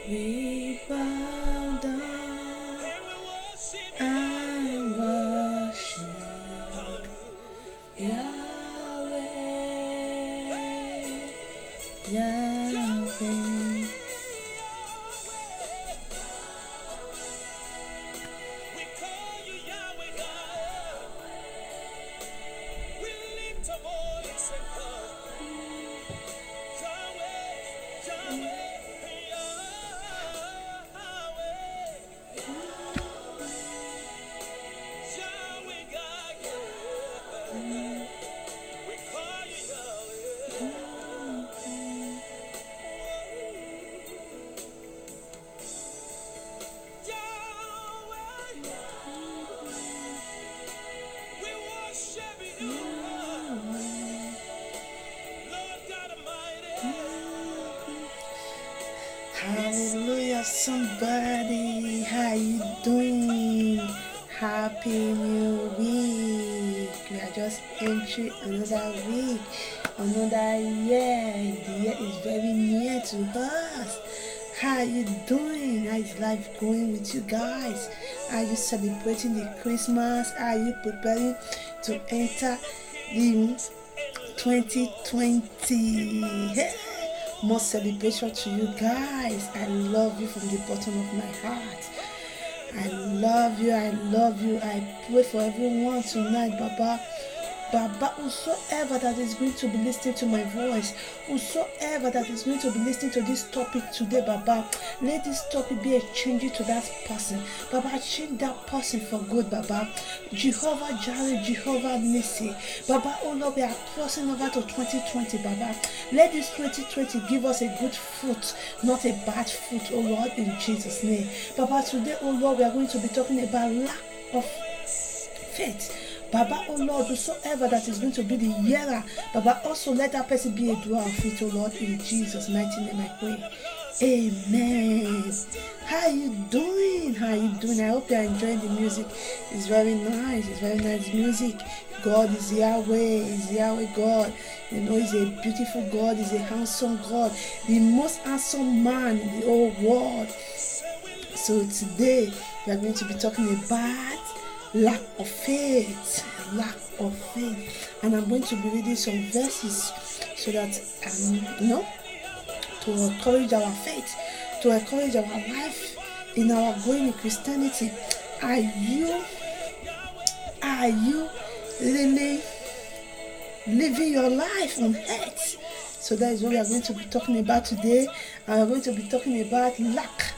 We bow down and worship Yahweh, Yahweh. We call you Yahweh God. We lift our voice and call Yahweh, Yahweh, Yahweh God. We call you Yahweh. We worship you, Lord God Almighty. Hallelujah, somebody. How you doing? Happy New Week. We are just entering another week, another year. The year is very near to us. How you doing? How is life going with you guys? Are you celebrating the Christmas? Are you preparing to enter the 2020? More celebration to you guys. I love you from the bottom of my heart. I love you. I love you. I pray for everyone tonight, Baba. Baba, whosoever that is going to be listening to my voice, whosoever that is going to be listening to this topic today, Baba, let this topic be a change to that person. Baba, change that person for good, Baba. Jehovah Jireh, Jehovah Nissi. Baba, oh Lord, we are crossing over to 2020, Baba. Let this 2020 give us a good fruit, not a bad fruit, oh Lord, in Jesus' name. Baba, today, oh Lord, we are going to be talking about lack of faith. Baba, oh Lord, whosoever that is going to be the hearer, Baba, also let that person be a doer of it, oh Lord, in Jesus' mighty name I pray. Amen. How you doing? How you doing? I hope you are enjoying the music. It's very nice. It's very nice music. God is Yahweh. Is Yahweh God. You know, He's a beautiful God. He's a handsome God. The most handsome man in the whole world. So today we are going to be talking about lack of faith, and I'm going to be reading some verses so that to encourage our faith, to encourage our life in our going in Christianity. Are you really living your life on earth? So that is what we are going to be talking about today. And we're going to be talking about lack.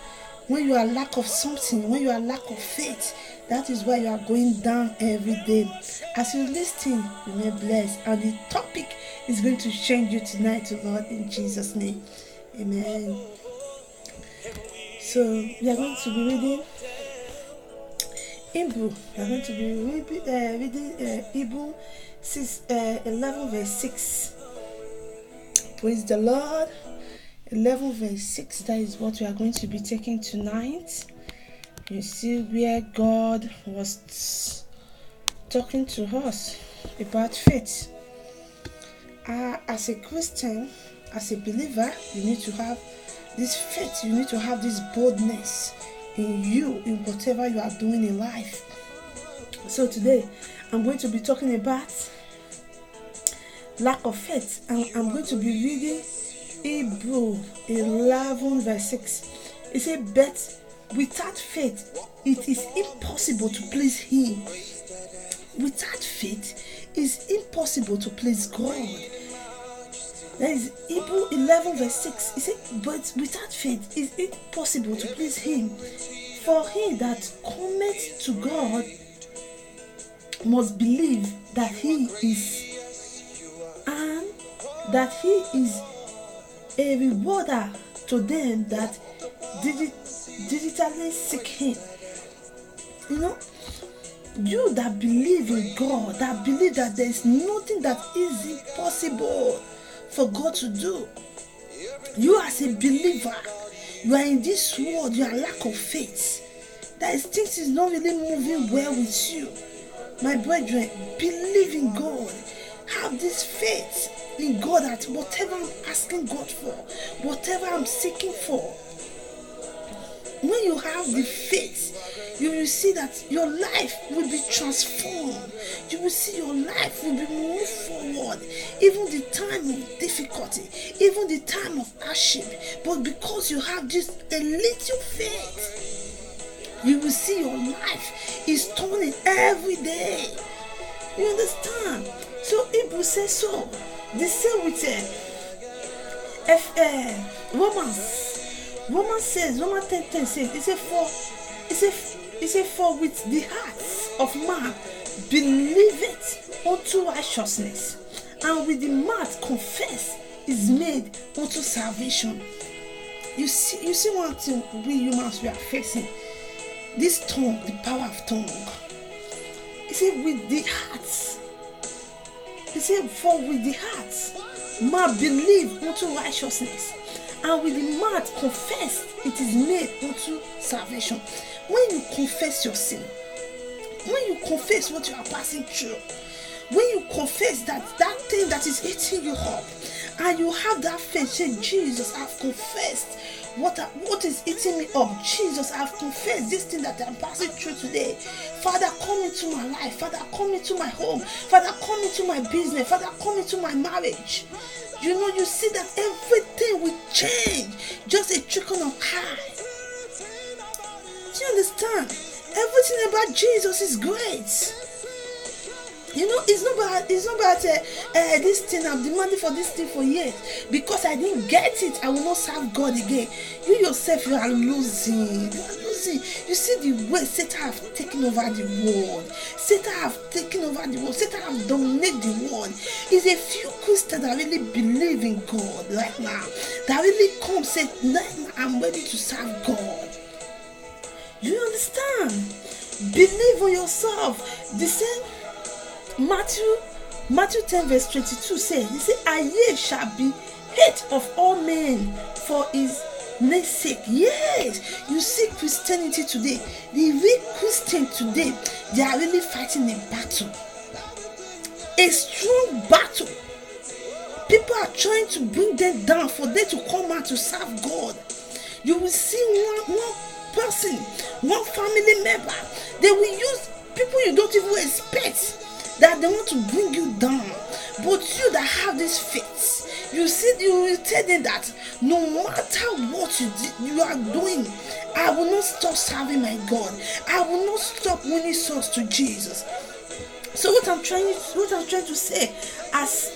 When you are lack of something, when you are lack of faith, that is why you are going down every day. As you listen, remain blessed. And the topic is going to change you tonight, Lord, in Jesus' name. Amen. So we are going to be reading Hebrew. We are going to be reading Hebrew 11 verse 6. Praise the Lord. 11 verse 6. That is what we are going to be taking tonight. You see where God was talking to us about faith. As a Christian, as a believer, you need to have this faith. You need to have this boldness in you, in whatever you are doing in life. So today, I'm going to be talking about lack of faith. And I'm going to be reading Hebrew 11 verse 6. It says, but without faith, it is impossible to please Him. Without faith, it is impossible to please God. That is Hebrew 11 verse 6. It says, but without faith, it is impossible to please Him. For he that cometh to God must believe that He is, and that He is a rewarder to them that digitally seek Him. You know, you that believe in God, that believe that there is nothing that is impossible for God to do. You as a believer, you are in this world, you are lack of faith. that things is not really moving well with you, my brethren, believe in God. Have this faith in God that whatever I'm asking God for, whatever I'm seeking for, when you have the faith, you will see that your life will be transformed. You will see your life will be moved forward, even the time of difficulty, even the time of hardship. But because you have just a little faith, you will see your life is turning every day. You understand? So Hebrew says so. The same with Romans 10:10 says, it says for with the hearts of man believeth unto righteousness, and with the mouth confess is made unto salvation. You see one thing we humans we are facing. This tongue, the power of tongue. He said with the hearts. He said for with the hearts man believe unto righteousness, and with the mouth confess it is made unto salvation. When you confess your sin, when you confess what you are passing through, when you confess that thing that is eating you up, and you have that faith, say, Jesus, I've confessed what is eating me up. Jesus, I've confessed this thing that I'm passing through today. Father, come into my life. Father, come into my home. Father, come into my business. Father, come into my marriage. You know, you see that everything will change. Just a trickle of eye. Do you understand? Everything about Jesus is great. You know, it's not about this thing. I'm demanding for this thing for years. Because I didn't get it, I will not serve God again. You yourself, you are losing. You are losing. You see the way Satan have taken over the world. Satan have taken over the world. Satan have dominated the world. It's a few Christians that really believe in God right now. That really come say, right now I'm ready to serve God. You understand? Believe on yourself. The same Matthew 10:22 says, he said, and ye shall be hate of all men for his name's sake. Yes, you see Christianity today, the real Christian today, they are really fighting a battle, a strong battle. People are trying to bring them down for them to come out to serve God. You will see one person, one family member, they will use people you don't even expect, that they want to bring you down. But you that have this faith, you will tell them that no matter what you are doing, I will not stop serving my God. I will not stop winning souls to Jesus. So what I'm trying to say, as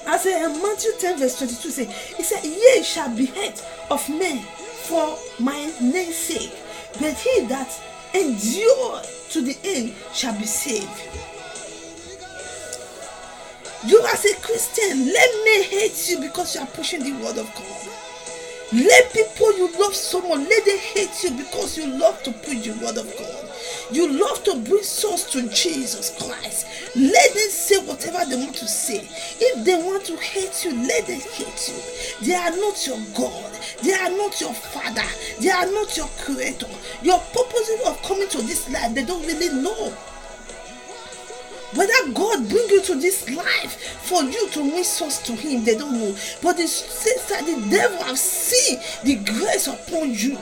Matthew 10:22 say, he said, ye shall be hate of men for my name's sake, but he that endure to the end shall be saved. You as a Christian, let me hate you because you are pushing the word of God. Let people you love so much, let them hate you because you love to preach the word of God. You love to bring souls to Jesus Christ. Let them say whatever they want to say. If they want to hate you, let them hate you. They are not your God. They are not your Father. They are not your Creator. Your purpose of coming to this life, they don't really know. Whether God bring you to this life for you to win souls to Him, they don't know. But it says that the devil have seen the grace upon you,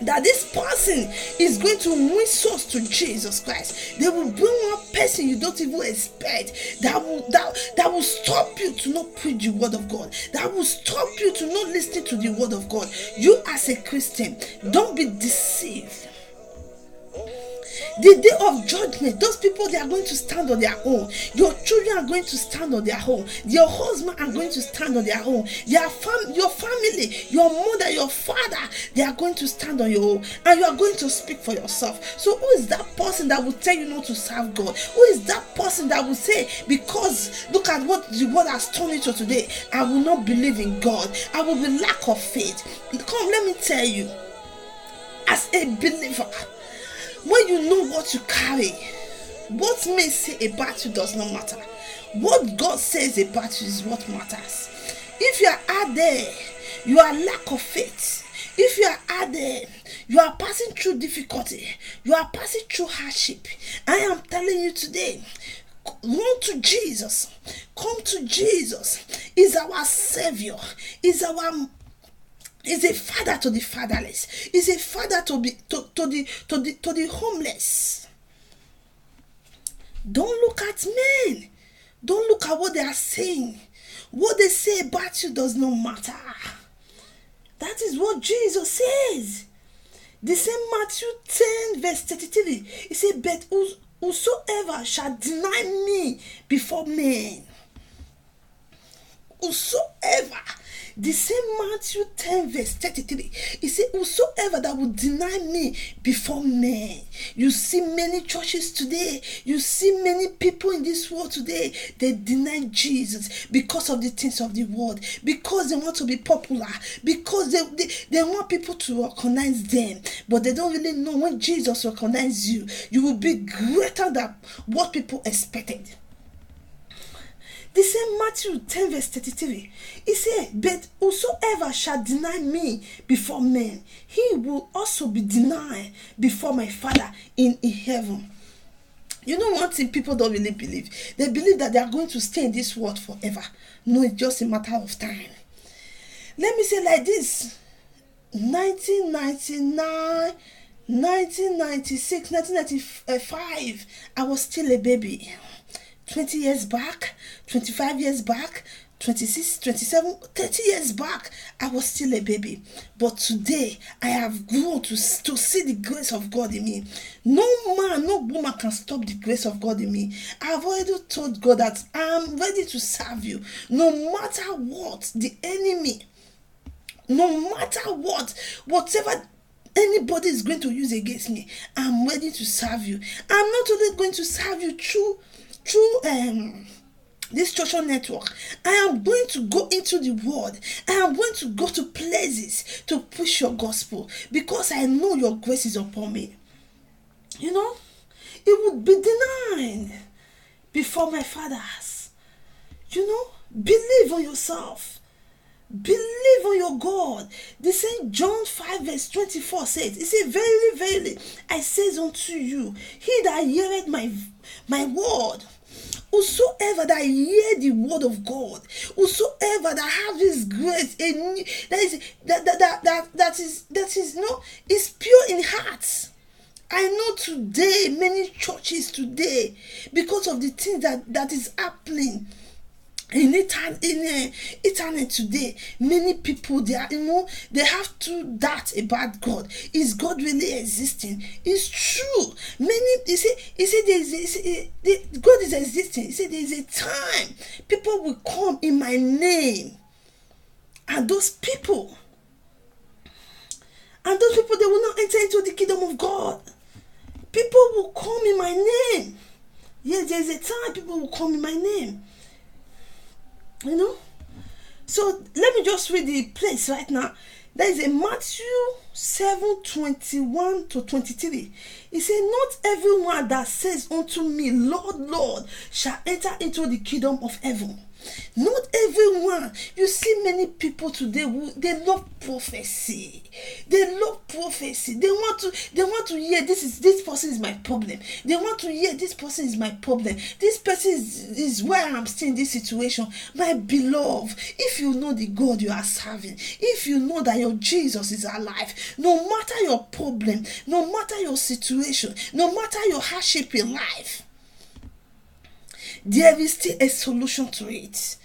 that this person is going to win souls to Jesus Christ. They will bring one person you don't even expect that will stop you to not preach the word of God, that will stop you to not listen to the word of God. You as a Christian, don't be deceived. The day of judgment, those people, they are going to stand on their own. Your children are going to stand on their own. Your husband are going to stand on their own. Your family, your mother, your father, they are going to stand on your own. And you are going to speak for yourself. So who is that person that will tell you not to serve God? Who is that person that will say, because look at what the world has turned into today, I will not believe in God. I will be lack of faith. Come, let me tell you, as a believer, when you know what you carry, what men say about you does not matter. What God says about you is what matters. If you are out there, you are lack of faith, If you are out there, you are passing through difficulty, you are passing through hardship, I am telling you today, run to Jesus. Come to Jesus. He's our Savior. He's a father to the fatherless. He's a father to the homeless. Don't look at men. Don't look at what they are saying. What they say about you does not matter. That is what Jesus says. The same Matthew 10 verse 33. He said, but whosoever shall deny me before men. Whosoever. The same Matthew 10 verse 33. He said, whosoever that will deny me before men. You see many churches today. You see many people in this world today. They deny Jesus because of the things of the world. Because they want to be popular. Because they want people to recognize them. But they don't really know when Jesus recognizes you, you will be greater than what people expected. The same Matthew 10 verse 33. He said, but whosoever shall deny me before men, he will also be denied before my Father in heaven. You know one thing people don't really believe? They believe that they are going to stay in this world forever. No, it's just a matter of time. Let me say like this. 1999, 1996, 1995, I was still a baby. 20 years back, 25 years back, 26, 27, 30 years back, I was still a baby. But today, I have grown to see the grace of God in me. No man, no woman can stop the grace of God in me. I have already told God that I am ready to serve you. No matter what the enemy, no matter what, whatever anybody is going to use against me, I'm ready to serve you. I'm not only going to serve you through this social network. I am going to go into the world. I am going to go to places to push your gospel because I know your grace is upon me. You know, it would be denied before my fathers. You know, believe on yourself. Believe on your God. The same John 5 verse 24 says, it says, verily, verily, I say unto you, he that heareth my word, whosoever that hear the word of God, whosoever that have this grace, that is no, is pure in heart. I know today, many churches today, because of the things that is happening in internet today, many people they have to doubt about God. Is God really existing? It's true. Many God is existing. He said there is a time people will come in my name, and those people they will not enter into the kingdom of God. People will come in my name. Yes, there is a time people will come in my name. You know, so let me just read the place right now. There is a Matthew 7:21 to 23. He said, not everyone that says unto me, Lord, Lord, shall enter into the kingdom of heaven. Not everyone. You see many people today they love prophecy. They love prophecy. They want to hear this person is my problem. They want to hear this person is my problem. This person is why I'm still in this situation. My beloved, if you know the God you are serving, if you know that your Jesus is alive, no matter your problem, no matter your situation, no matter your hardship in life, there is still a solution to it.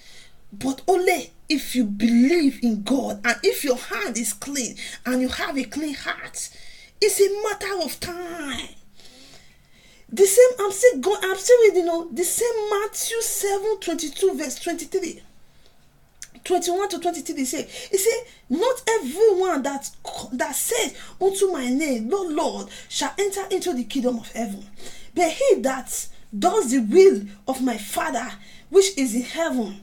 But only if you believe in God and if your hand is clean and you have a clean heart. It's a matter of time. The same, I'm still reading the same Matthew 7:22 verse 23. 21 to 23, he said, not everyone that says unto my name, Lord, Lord, shall enter into the kingdom of heaven, but he that does the will of my Father which is in heaven.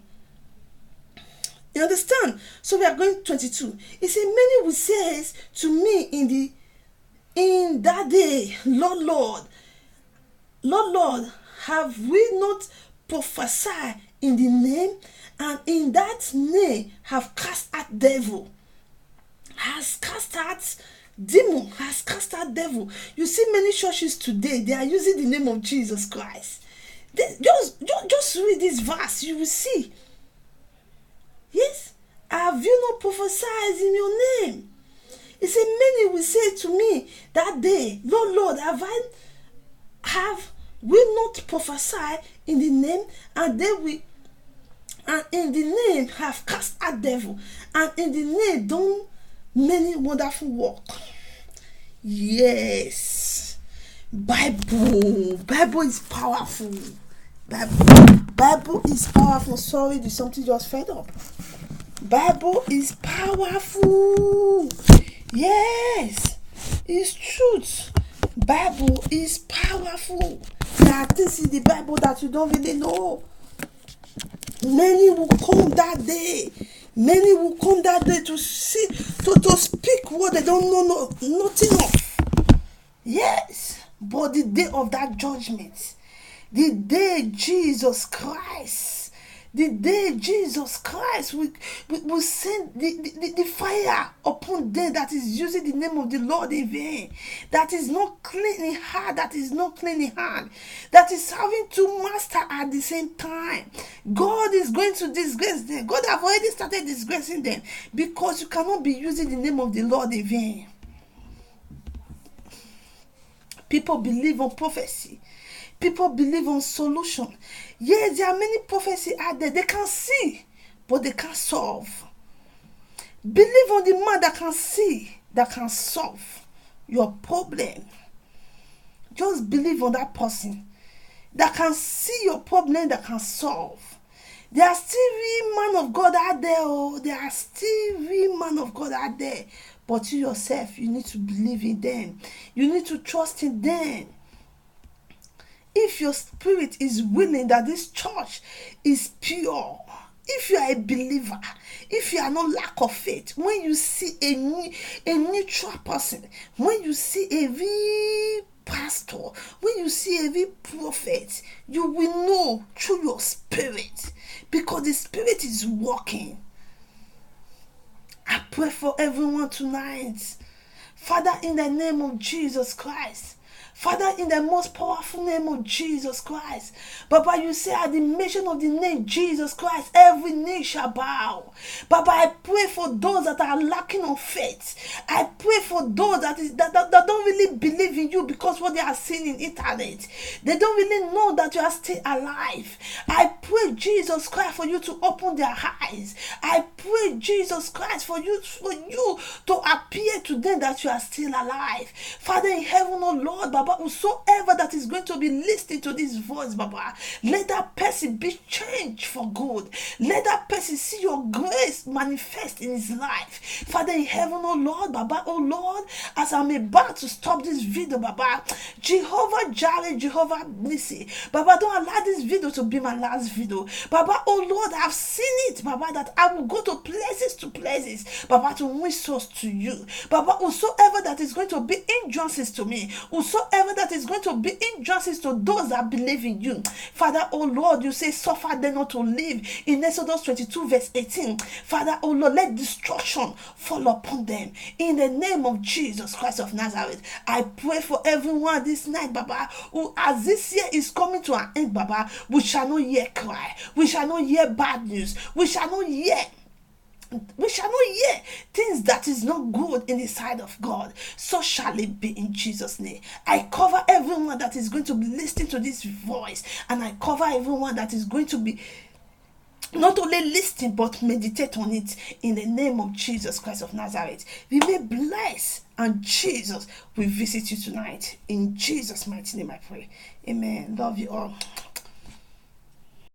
You understand? So we are going 22. He said, many will say to me in that day, Lord, Lord, Lord, Lord, have we not prophesied in the name, and in that name have cast out devil, has cast out demon, has cast out devil. You see many churches today, they are using the name of Jesus Christ. Just read this verse, you will see. Yes, have you not prophesied in your name? He said, many will say to me that day, Lord, Lord, have we not prophesied in the name, and they will, and in the name have cast out devil, and in the name done many wonderful work. Yes, Bible is powerful. Bible is powerful. Sorry, there's something just fed up. Bible is powerful. Yes, it's truth. Bible is powerful. There are things in the Bible that you don't really know. Many will come that day. Many will come that day to see, to speak what they don't know nothing of. Yes, but the day of that judgment, the day Jesus Christ will send the fire upon them that is using the name of the Lord in vain, that is not clean in heart, that is having two masters at the same time. God is going to disgrace them. God have already started disgracing them, because you cannot be using the name of the Lord in vain. People believe on prophecy. People believe on solution. Yes, there are many prophecies out there. They can see, but they can't solve. Believe on the man that can see, that can solve your problem. Just believe on that person that can see your problem, that can solve. There are still real man of God out there. Oh, there are still real man of God out there. But you yourself, you need to believe in them. You need to trust in them. If your spirit is willing that this church is pure, if you are a believer, if you are not lack of faith, when you see a neutral person, when you see a real pastor, when you see a real prophet, you will know through your spirit, because the spirit is working. I pray for everyone tonight. Father, in the name of Jesus Christ, Father, in the most powerful name of Jesus Christ, Baba, you say at the mention of the name Jesus Christ, every knee shall bow. Baba, I pray for those that are lacking of faith. I pray for those that don't really believe in you because what they are seeing in internet. They don't really know that you are still alive. I pray, Jesus Christ, for you to open their eyes. I pray, Jesus Christ, for you to appear to them that you are still alive. Father in heaven, oh Lord, Baba, whosoever that is going to be listening to this voice, Baba, let that person be changed for good. Let that person see your grace manifest in his life. Father in heaven, oh Lord, Baba, oh Lord, as I'm about to stop this video, Baba, Jehovah Jireh, Jehovah Nissi, Baba, don't allow this video to be my last video. Baba, oh Lord, I've seen it, Baba, that I will go to places, Baba, to win souls to you. Baba, whosoever that is going to be hindrances to me, whosoever that is going to be hindrances to those that believe in you, Father, oh Lord, you say suffer them not to live in Exodus 22 verse 18. Father, oh Lord, let destruction fall upon them in the name of Jesus Christ of Nazareth. I pray for everyone this night, Baba, who as this year is coming to an end, Baba, we shall not hear cry, we shall not hear bad news, we shall not hear things that is not good in the sight of God. So shall it be in Jesus' name. I cover everyone that is going to be listening to this voice, and I cover everyone that is going to be not only listening but meditate on it in the name of Jesus Christ of Nazareth. Remain blessed, and Jesus will visit you tonight. In Jesus' mighty name I pray. Amen. Love you all.